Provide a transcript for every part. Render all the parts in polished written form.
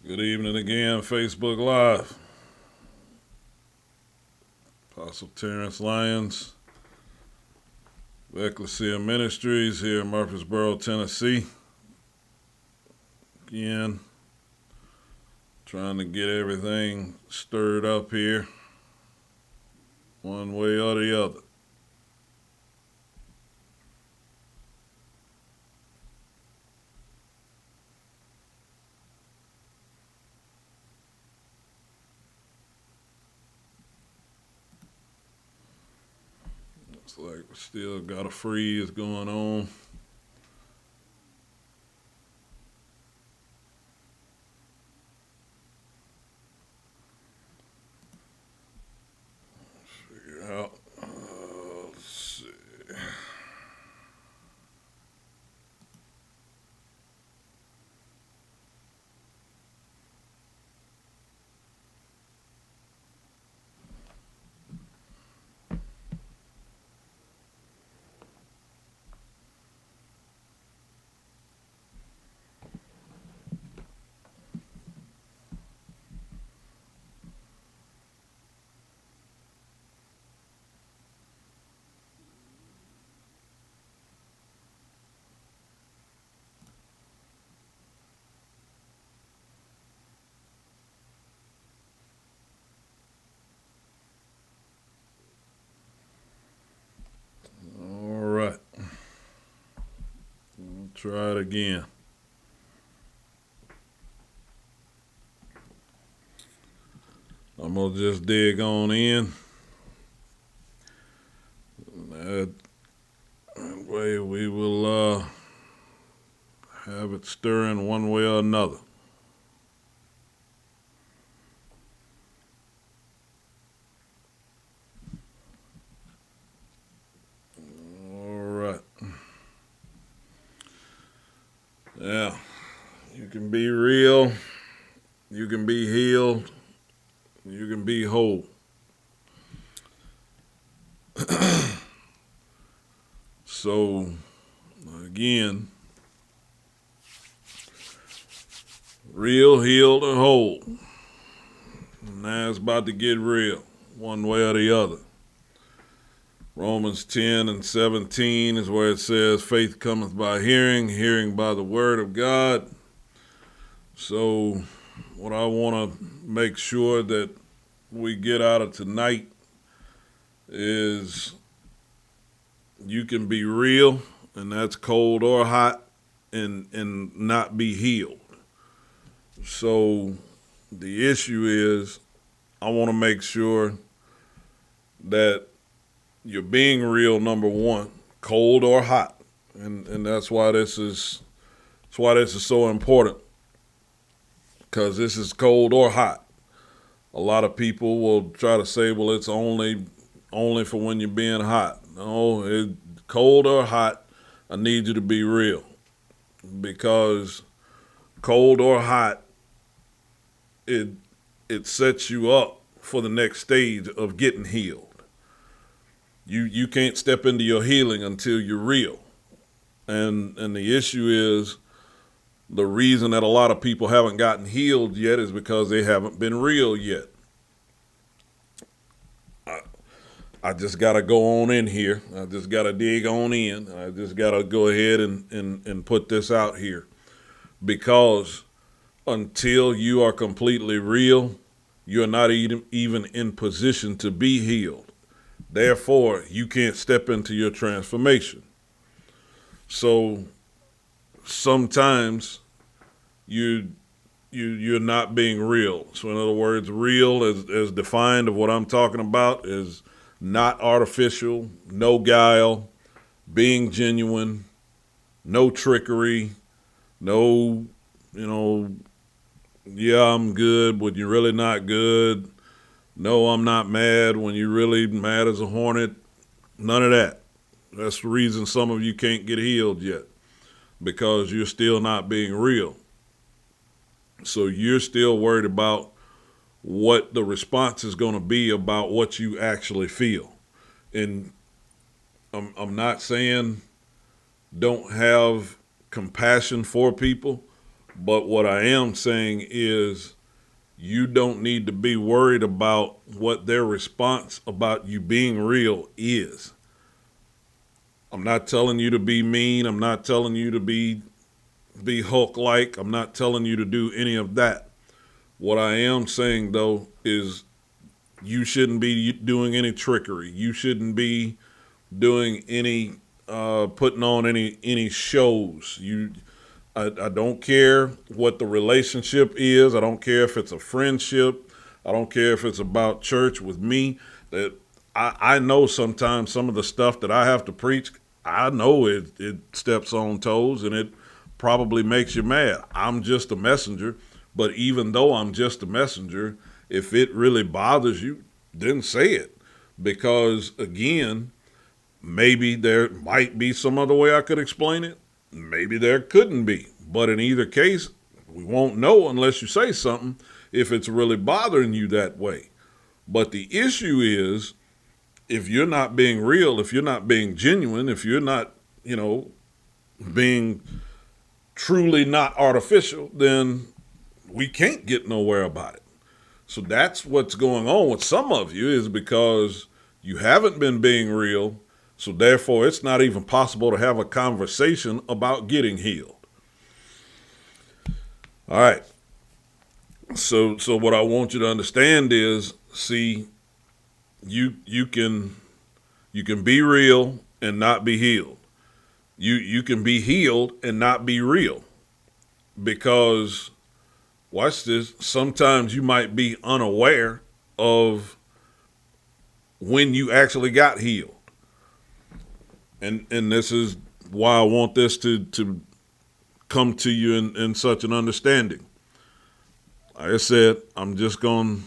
Good evening again, Facebook Live. Apostle Terrence Lyons, Ecclesia Ministries here in Murfreesboro, Tennessee. Again, trying to get everything stirred up here, one way or the other. Looks like we still got a freeze going on. Figure out. Let's see. All right. We'll try it again. I'm going to just dig on in. That way we will have it stirring one way or another. All right. Yeah, you can be real, you can be healed, you can be whole. So, again, real, healed, or whole. Now it's about to get real, one way or the other. Romans 10 and 17 is where it says, faith cometh by hearing, hearing by the word of God. So, what I want to make sure that we get out of tonight is you can be real, and that's cold or hot, and not be healed. So the issue is I want to make sure that you're being real, number one, cold or hot. And that's why this is so important. Because this is cold or hot. A lot of people will try to say, well, it's only for when you're being hot. No, cold or hot, I need you to be real. Because cold or hot, it sets you up for the next stage of getting healed. You can't step into your healing until you're real. And the issue is the reason that a lot of people haven't gotten healed yet is because they haven't been real yet. I just got to go on in here. I just got to dig on in. I just got to go ahead and put this out here. Because until you are completely real, you're not even in position to be healed. Therefore, you can't step into your transformation. So sometimes you're not being real. So in other words, real as defined of what I'm talking about is not artificial, no guile, being genuine, no trickery, no, yeah, I'm good when you're really not good. No, I'm not mad when you're really mad as a hornet. None of that. That's the reason some of you can't get healed yet, because you're still not being real. So you're still worried about what the response is going to be about what you actually feel. And I'm not saying don't have compassion for people, But what I am saying is you don't need to be worried about what their response about you being real is. I'm not telling you to be mean. I'm not telling you to be Hulk-like. I'm not telling you to do any of that. What I am saying, though, is you shouldn't be doing any trickery. You shouldn't be doing any putting on any shows. I don't care what the relationship is. I don't care if it's a friendship. I don't care if it's about church with me. That I know sometimes some of the stuff that I have to preach, I know it steps on toes and it probably makes you mad. I'm just a messenger. But even though I'm just a messenger, if it really bothers you, then say it. Because again, maybe there might be some other way I could explain it. Maybe there couldn't be. But in either case, we won't know unless you say something if it's really bothering you that way. But the issue is, if you're not being real, if you're not being genuine, if you're not, being truly not artificial, then we can't get nowhere about it. So that's what's going on with some of you, is because you haven't been being real. So therefore, it's not even possible to have a conversation about getting healed. All right. So what I want you to understand is, see, you can be real and not be healed. You can be healed and not be real, because watch this. Sometimes you might be unaware of when you actually got healed. And this is why I want this to come to you in such an understanding. Like I said, I'm going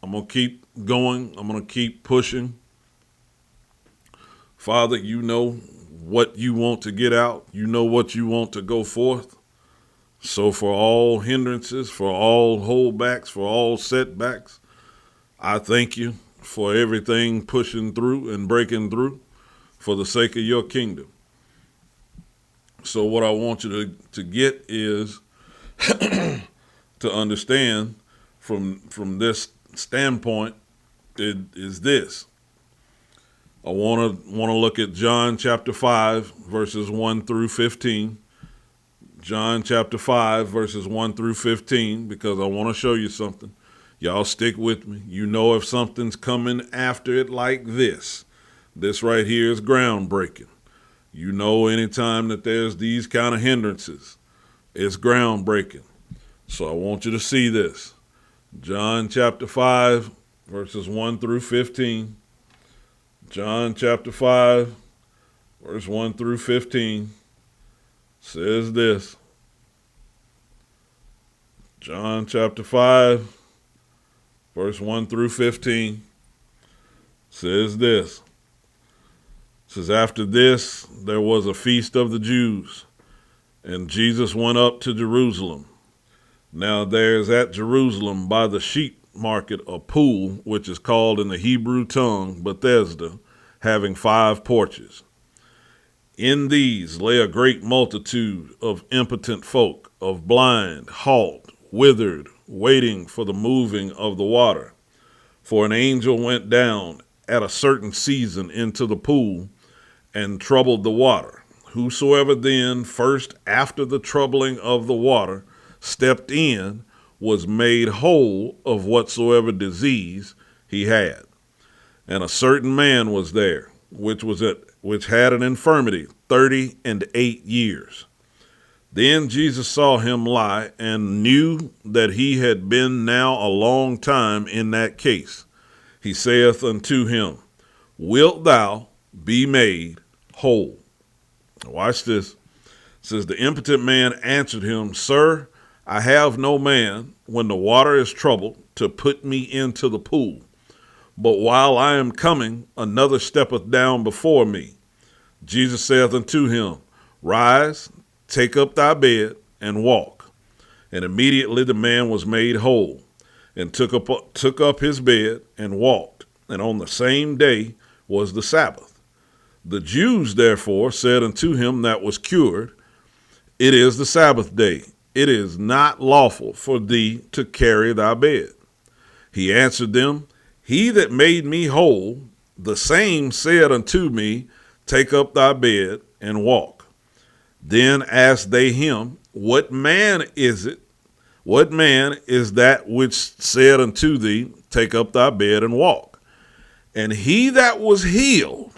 to keep going. I'm going to keep pushing. Father, you know what you want to get out. You know what you want to go forth. So for all hindrances, for all holdbacks, for all setbacks, I thank you for everything pushing through and breaking through for the sake of your kingdom. So what I want you to get is to understand from this standpoint is this. I want to look at John chapter 5, verses 1 through 15. John chapter 5, verses 1 through 15, because I want to show you something. Y'all stick with me. You know if something's coming after it like this. This right here is groundbreaking. You know anytime that there's these kind of hindrances, it's groundbreaking. So I want you to see this. John chapter 5, verses 1 through 15. John chapter 5, verse 1 through 15 says this. John chapter 5, verse 1 through 15 says this. It says, after this, there was a feast of the Jews, and Jesus went up to Jerusalem. Now there's at Jerusalem by the sheep market a pool, which is called in the Hebrew tongue Bethesda, having 5 porches. In these lay a great multitude of impotent folk, of blind, halt, withered, waiting for the moving of the water. For an angel went down at a certain season into the pool and troubled the water. Whosoever then first after the troubling of the water stepped in was made whole of whatsoever disease he had. And a certain man was there, which had an infirmity 38 years. Then Jesus saw him lie and knew that he had been now a long time in that case. He saith unto him, wilt thou be made whole? Watch this. It says, the impotent man answered him, Sir, I have no man, when the water is troubled, to put me into the pool. But while I am coming, another steppeth down before me. Jesus saith unto him, Rise, take up thy bed, and walk. And immediately the man was made whole, and took up his bed, and walked. And on the same day was the Sabbath. The Jews therefore said unto him that was cured, It is the Sabbath day. it is not lawful for thee to carry thy bed. He answered them, He that made me whole, the same said unto me, Take up thy bed and walk. Then asked they him, What man is it? What man is that which said unto thee, Take up thy bed and walk? And he that was healed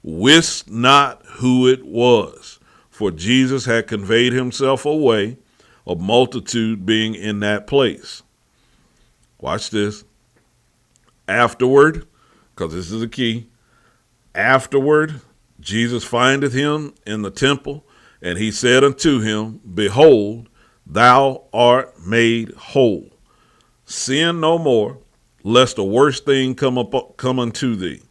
wist not who it was, for Jesus had conveyed himself away, a multitude being in that place. Watch this. Afterward, because this is a key, afterward, Jesus findeth him in the temple, and he said unto him, Behold, thou art made whole. Sin no more, lest a worse thing come unto thee.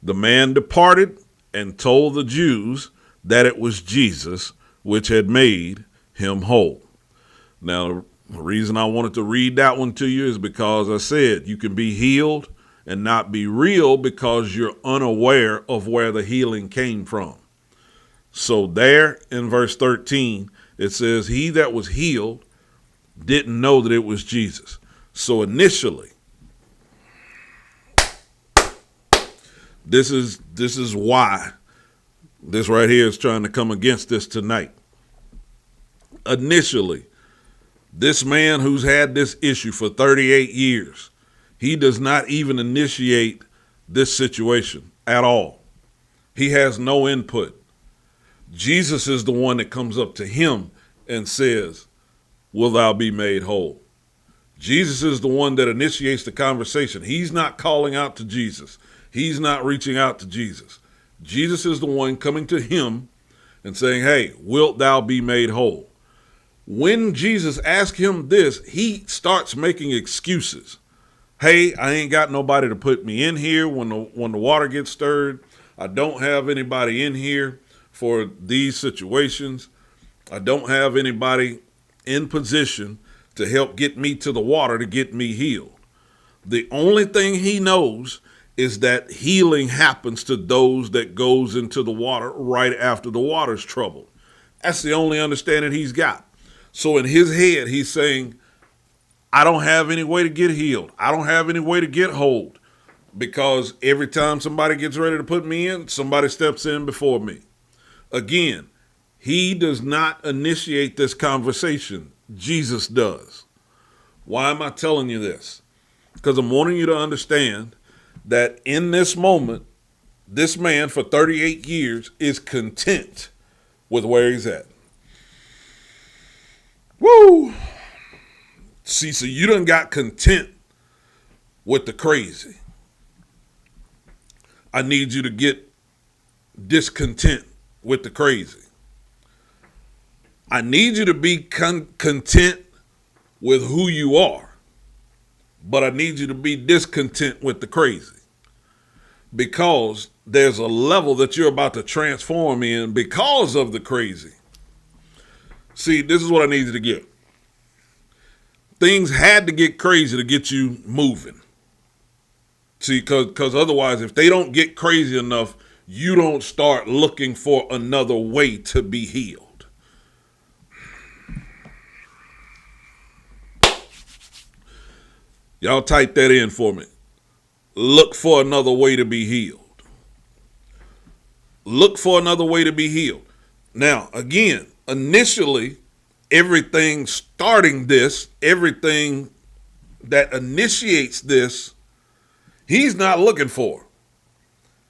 The man departed and told the Jews that it was Jesus which had made him whole. Now, the reason I wanted to read that one to you is because I said you can be healed and not be real because you're unaware of where the healing came from. So there in verse 13, it says, He that was healed didn't know that it was Jesus. So initially, this is why this right here is trying to come against this tonight. Initially, this man who's had this issue for 38 years, he does not even initiate this situation at all. He has no input. Jesus is the one that comes up to him and says, Will thou be made whole? Jesus is the one that initiates the conversation. He's not calling out to Jesus. He's not reaching out to Jesus. Jesus is the one coming to him and saying, Hey, wilt thou be made whole? When Jesus asked him this, he starts making excuses. Hey, I ain't got nobody to put me in here when the water gets stirred. I don't have anybody in here for these situations. I don't have anybody in position to help get me to the water to get me healed. The only thing he knows is that healing happens to those that goes into the water right after the water's troubled. That's the only understanding he's got. So in his head, he's saying, I don't have any way to get healed. I don't have any way to get whole, because every time somebody gets ready to put me in, somebody steps in before me. Again, he does not initiate this conversation. Jesus does. Why am I telling you this? Because I'm wanting you to understand that in this moment, this man for 38 years is content with where he's at. Woo! See, so you done got content with the crazy. I need you to get discontent with the crazy. I need you to be content with who you are, but I need you to be discontent with the crazy, because there's a level that you're about to transform in because of the crazy. See, this is what I need you to get. Things had to get crazy to get you moving. See, because otherwise, if they don't get crazy enough, you don't start looking for another way to be healed. Y'all type that in for me. Look for another way to be healed. Look for another way to be healed. Now, again, initially, everything that initiates this, he's not looking for.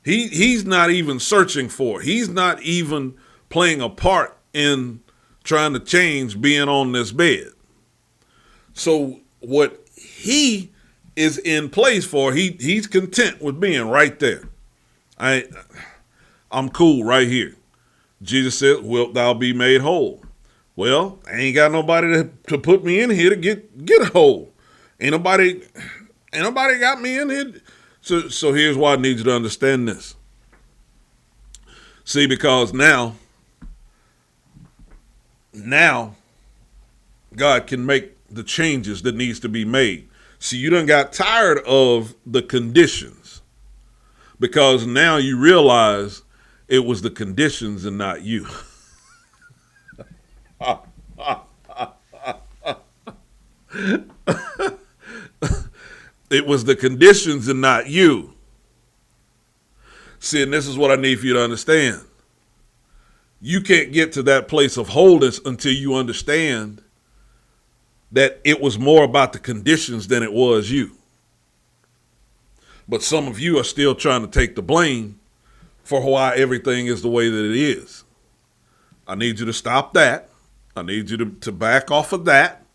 He's not even searching for. He's not even playing a part in trying to change being on this bed. So what he is in place for, he's content with being right there. I'm cool right here. Jesus said, wilt thou be made whole? Well, I ain't got nobody to put me in here to get whole. Ain't nobody got me in here. So here's why I need you to understand this. See, because now God can make the changes that needs to be made. See, you done got tired of the conditions, because now you realize it was the conditions and not you. It was the conditions and not you. See, and this is what I need for you to understand. You can't get to that place of wholeness until you understand that it was more about the conditions than it was you. But some of you are still trying to take the blame for why everything is the way that it is. I need you to stop that. I need you to back off of that.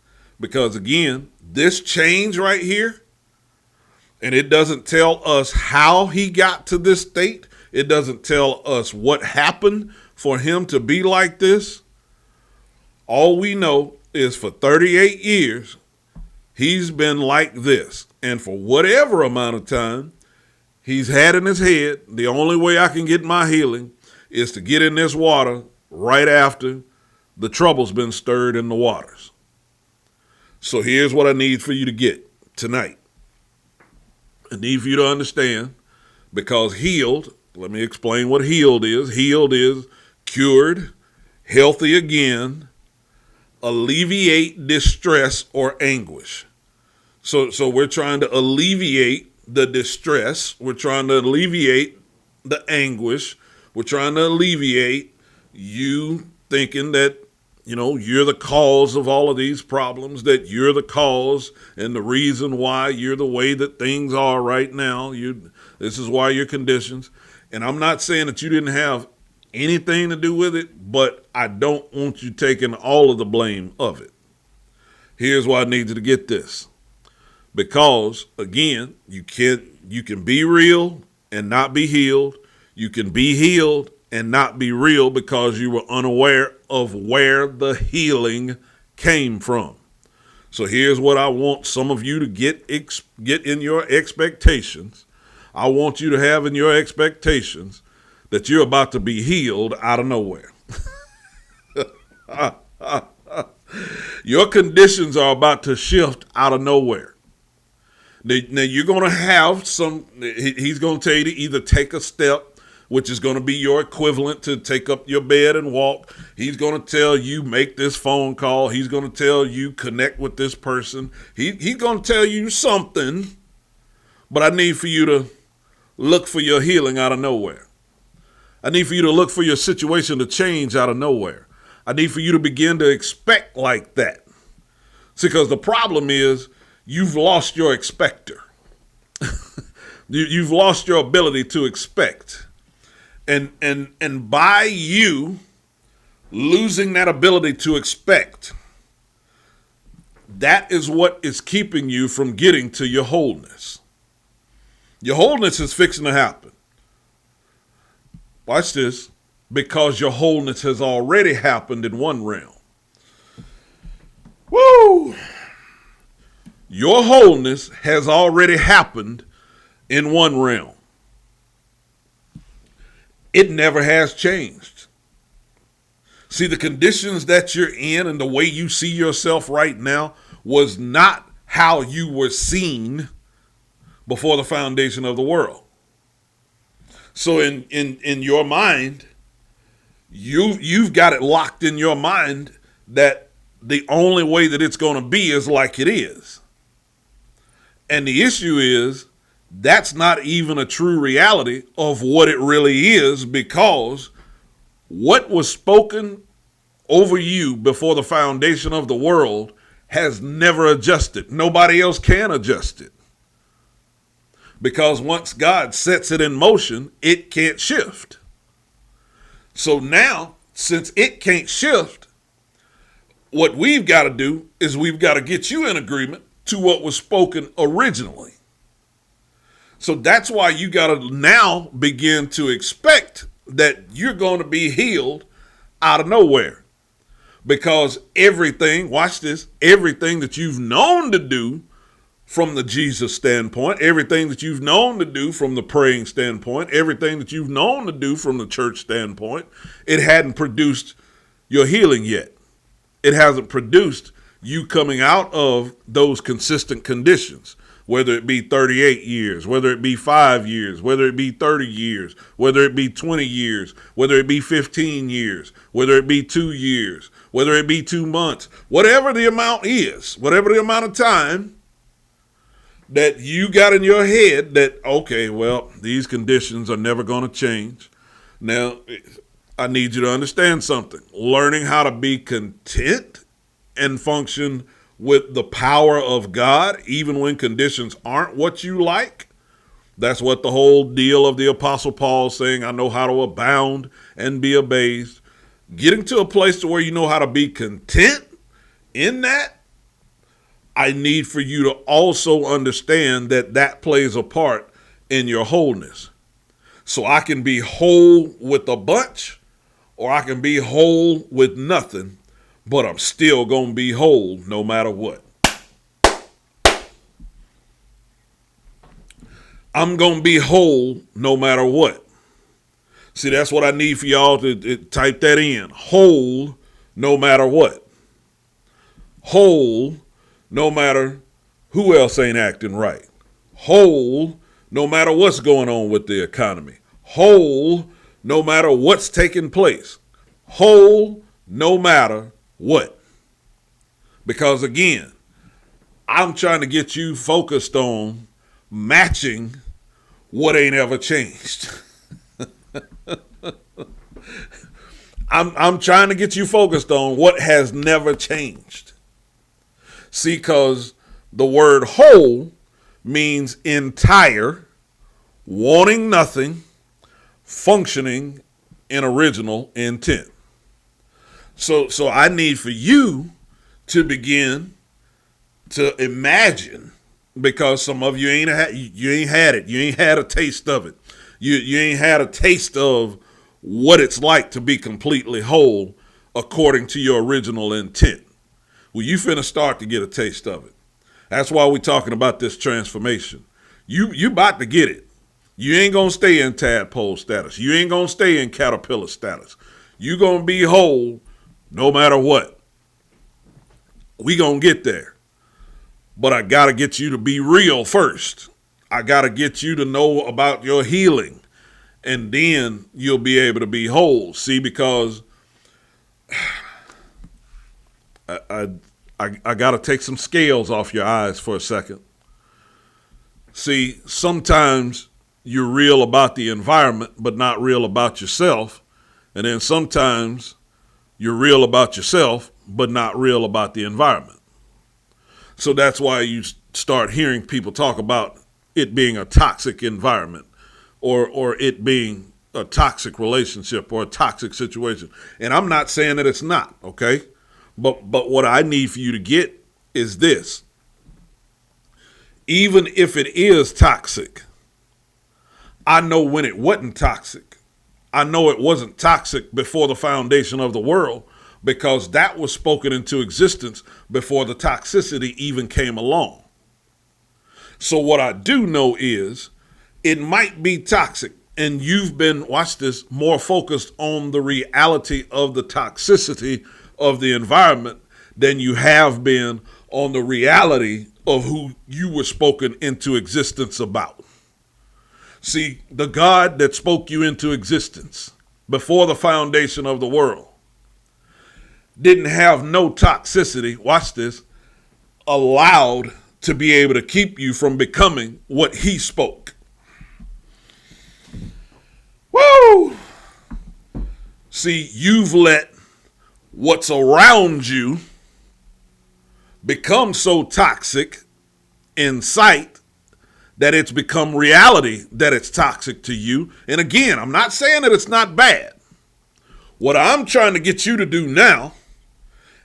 Because again, this change right here, and it doesn't tell us how he got to this state. It doesn't tell us what happened for him to be like this. All we know is for 38 years, he's been like this. And for whatever amount of time he's had in his head, the only way I can get my healing is to get in this water right after the trouble's been stirred in the waters. So here's what I need for you to get tonight. I need for you to understand, because healed, let me explain what healed is. Healed is cured, healthy again, alleviate distress or anguish. So we're trying to alleviate the distress. We're trying to alleviate the anguish. We're trying to alleviate you thinking that, you're the cause of all of these problems, that you're the cause and the reason why you're the way that things are right now. This is why your conditions. And I'm not saying that you didn't have anything to do with it, but I don't want you taking all of the blame of it. Here's why I need you to get this. Because, again, you can be real and not be healed. You can be healed and not be real because you were unaware of where the healing came from. So here's what I want some of you to get in your expectations. I want you to have in your expectations that you're about to be healed out of nowhere. Your conditions are about to shift out of nowhere. Now you're going to have he's going to tell you to either take a step, which is going to be your equivalent to take up your bed and walk. He's going to tell you, make this phone call. He's going to tell you, connect with this person. He's going to tell you something, but I need for you to look for your healing out of nowhere. I need for you to look for your situation to change out of nowhere. I need for you to begin to expect like that. See, because the problem is you've lost your expector. You've lost your ability to expect. And by you losing that ability to expect, that is what is keeping you from getting to your wholeness. Your wholeness is fixing to happen. Watch this. Because your wholeness has already happened in one realm. Woo! Your wholeness has already happened in one realm. It never has changed. See, the conditions that you're in and the way you see yourself right now was not how you were seen before the foundation of the world. So in your mind, you've got it locked in your mind that the only way that it's going to be is like it is. And the issue is that's not even a true reality of what it really is, because what was spoken over you before the foundation of the world has never adjusted. Nobody else can adjust it. Because once God sets it in motion, it can't shift. So now, since it can't shift, what we've got to do is we've got to get you in agreement to what was spoken originally. So that's why you got to now begin to expect that you're going to be healed out of nowhere. Because everything, watch this, everything that you've known to do from the Jesus standpoint, everything that you've known to do from the praying standpoint, everything that you've known to do from the church standpoint, it hadn't produced your healing yet. It hasn't produced you coming out of those consistent conditions, whether it be 38 years, whether it be 5 years, whether it be 30 years, whether it be 20 years, whether it be 15 years, whether it be 2 years, whether it be 2 months, whatever the amount is, whatever the amount of time that you got in your head that, okay, well, these conditions are never going to change. Now, I need you to understand something. Learning how to be content and function with the power of God, even when conditions aren't what you like. That's what the whole deal of the Apostle Paul saying, I know how to abound and be abased. Getting to a place to where you know how to be content in that, I need for you to also understand that that plays a part in your wholeness. So I can be whole with a bunch, or I can be whole with nothing, but I'm still going to be whole no matter what. I'm going to be whole no matter what. See, that's what I need for y'all to type that in. Whole no matter what. Whole no matter who else ain't acting right. Whole no matter what's going on with the economy. Whole no matter what's taking place. Whole no matter what. Because again, I'm trying to get you focused on matching what ain't ever changed. I'm trying to get you focused on what has never changed. See, because the word whole means entire, wanting nothing, functioning in original intent. So I need for you to begin to imagine, because some of you ain't had it. You ain't had a taste of it. You ain't had a taste of what it's like to be completely whole according to your original intent. Well, you finna start to get a taste of it. That's why we're talking about this transformation. You about to get it. You ain't gonna stay in tadpole status. You ain't gonna stay in caterpillar status. You gonna be whole no matter what. We gonna get there. But I gotta get you to be real first. I gotta get you to know about your healing. And then you'll be able to be whole. See, because I got to take some scales off your eyes for a second. See, sometimes you're real about the environment, but not real about yourself. And then sometimes you're real about yourself, but not real about the environment. So that's why you start hearing people talk about it being a toxic environment, or it being a toxic relationship or a toxic situation. And I'm not saying that it's not, okay? But what I need for you to get is this. Even if it is toxic, I know when it wasn't toxic. I know it wasn't toxic before the foundation of the world, because that was spoken into existence before the toxicity even came along. So what I do know is it might be toxic, and you've been, watch this, more focused on the reality of the toxicity of the environment than you have been on the reality of who you were spoken into existence about. See, the God that spoke you into existence before the foundation of the world didn't have no toxicity, watch this, allowed to be able to keep you from becoming what he spoke. Woo! See, you've let what's around you become so toxic in sight that it's become reality that it's toxic to you. And again, I'm not saying that it's not bad. What I'm trying to get you to do now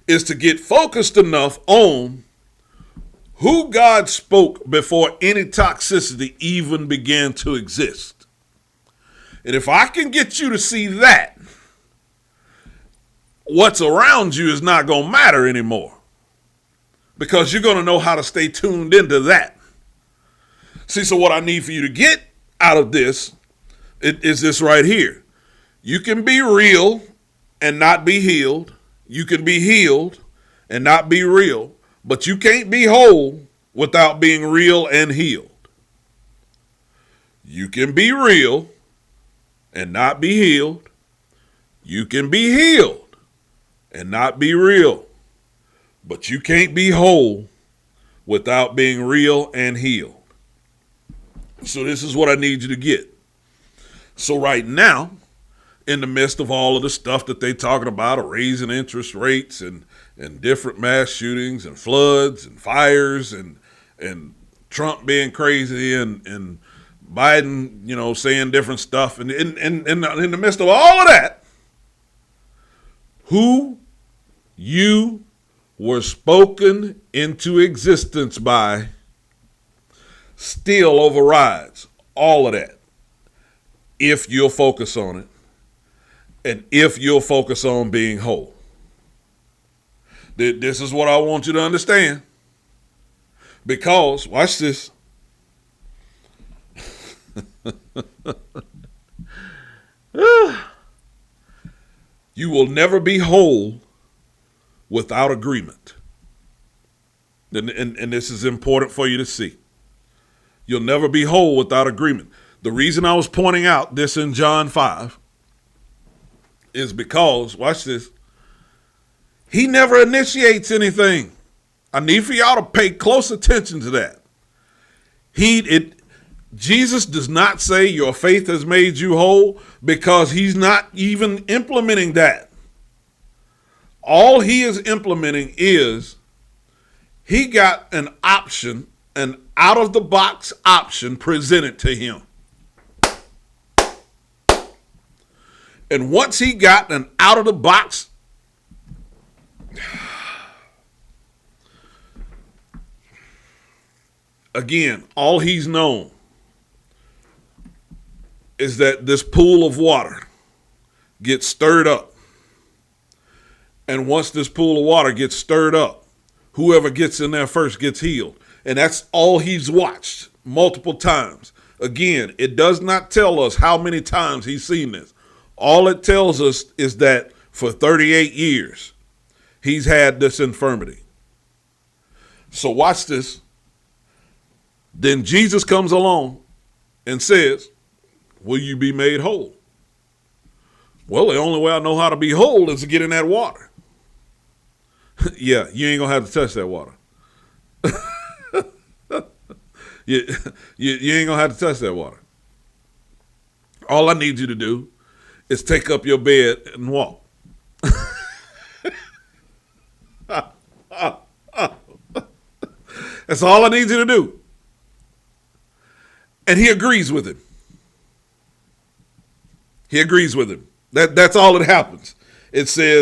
is to get focused enough on who God spoke before any toxicity even began to exist. And if I can get you to see that, what's around you is not going to matter anymore, because you're going to know how to stay tuned into that. See, so what I need for you to get out of this is this right here. You can be real and not be healed. You can be healed and not be real, but you can't be whole without being real and healed. You can be real and not be healed. You can be healed and not be real. But you can't be whole without being real and healed. So this is what I need you to get. So right now, in the midst of all of the stuff that they talking about, raising interest rates and different mass shootings and floods and fires and Trump being crazy and Biden, saying different stuff. And in the midst of all of that, who you were spoken into existence by still overrides all of that if you'll focus on it and if you'll focus on being whole. This is what I want you to understand. Because, watch this. You will never be whole without agreement. And this is important for you to see. You'll never be whole without agreement. The reason I was pointing out this in John 5 is because, watch this, he never initiates anything. I need for y'all to pay close attention to that. Jesus does not say your faith has made you whole because he's not even implementing that. All he is implementing is he got an option, an out-of-the-box option presented to him. And once he got an out-of-the-box, again, all he's known is that this pool of water gets stirred up. And once this pool of water gets stirred up, whoever gets in there first gets healed. And that's all he's watched multiple times. Again, it does not tell us how many times he's seen this. All it tells us is that for 38 years, he's had this infirmity. So watch this. Then Jesus comes along and says, will you be made whole? Well, the only way I know how to be whole is to get in that water. Yeah, you ain't going to have to touch that water. you ain't going to have to touch that water. All I need you to do is take up your bed and walk. That's all I need you to do. And he agrees with him. He agrees with him. That's all that happens. It says,